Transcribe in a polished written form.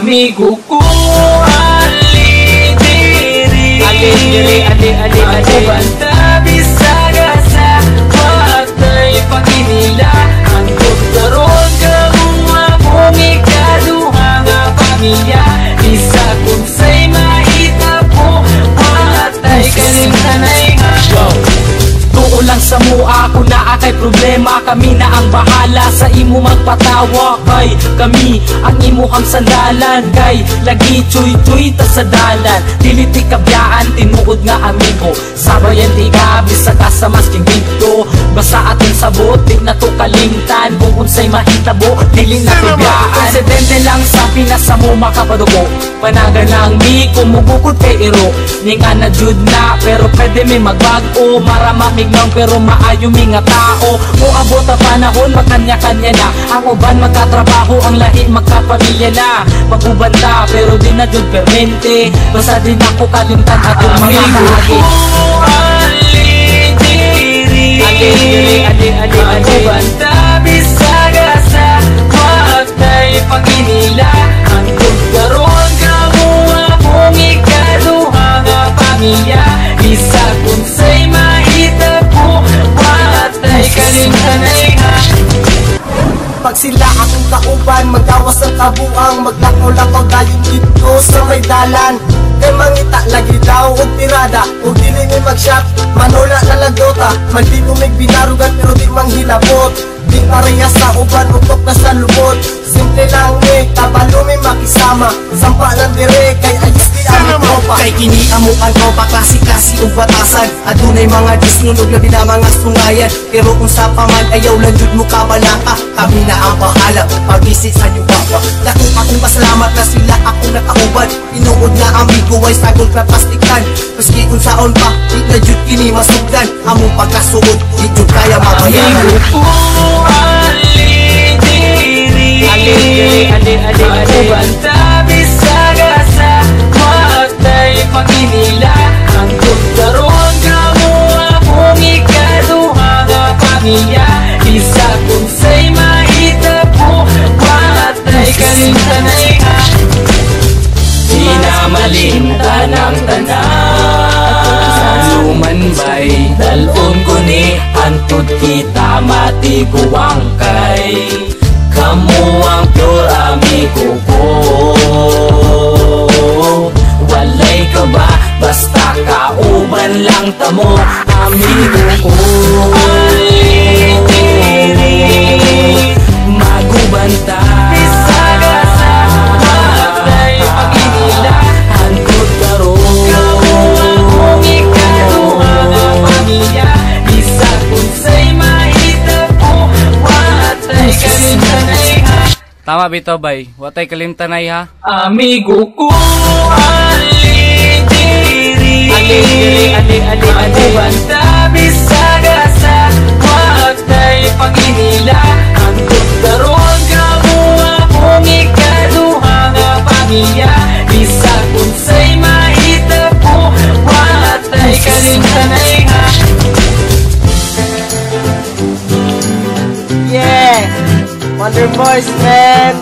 amigo ko. Ali diri Ako banta bisaga sa matay paginila. Ang doktoron kamuha mong ikaduha nga pamilya. Isa kung sa'y mahita po matay kaning tanay nga. Tuon lang sa mua kung naa kay problema. Kami na ang bahala sa imo magpatawa. Kay kami ang imuhang sandalan. Kay lagi chuy-chuy ta sa dalan. Dili ti kabyaan tinuod nga amigo. Sabayan ti gabi sa kasamas king dito. Basta aton sabot di na to kalimtan. Kung unsay mahitabo dili na kabyaan. Presidente lang sa Pinas sa mo makapadugo. Panagan lang mi kumugukod kay iro. Ninga na jud na pero pwede mi magbago. Marama mignaw pero maayo mi nga tao. Moabot ang panahon magkanya-kanya na. Ang uban magkatrabaho ang lahi magkapamilya na. Pag-ubanda pero di na jud permente. Basta din ako kalimtan atong mga kahagi. Ako banta bisaga sa matay paginila. Ang tugkaroon kamuha mong ikaduha nga pamilya. Isa kung sa'y mahita po matay kalimtanay nga. Pag sila akong kauban, magawas ang kabuang. Maglakaw-lakaw dayon dito sa may dalan. Kay mangita lagi daw og tirada. Og dili ni mag-shot, manula na lagdota. Mandi may binarugan pero di manghilabot. Di pareha sa uban, utok na sa lubot. Simple lang kabalo may makisama. Sampa lang dire, kay ayos di ang tropa. Kay kini amo ang tropa, klase-klase ug batasan. Adunay mga disnunog na na mga sungayan. Pero kung sa paman ayaw lang jud mo kabalaka. Kami na ang bahala, pag-visit sa inyo baba. Dako akong pasalamat na sila akong nakauban. Tinuod na amigo ay sagol na plastikan. Maski kung saon pa, di na jud kini masugdan. Among pagkasuod, di jud kaya mabayaran. Ako banta bisaga sa matay paginila. Ang doktoron kamuha mong ikaduha nga pamilya. Isa kung sa'y mahita po matay kalimtanay nga. Di na malintan ang tanan. Sumanbay dalon ko ni antud kita matiguang kay. Kamu ang pure amigo ko. Walay ka ba? Basta kauban lang tamo amigo ko. Magubanta bisaga sa matay paginila. Hangkod karon kamuha mong ikaduha nga pamilya. Isa kung sa'y mahita po watay kalimtanay ha. Tama bito bay, watay kalimtanay ha. Amigo ko Ako banta bisaga sa matay paginila. Ang doktoron kamuha mong ikaduha nga pamilya. Isa kung sa'y mahita po watay kalimtanay ha. Yeah! Wonder Boys, man!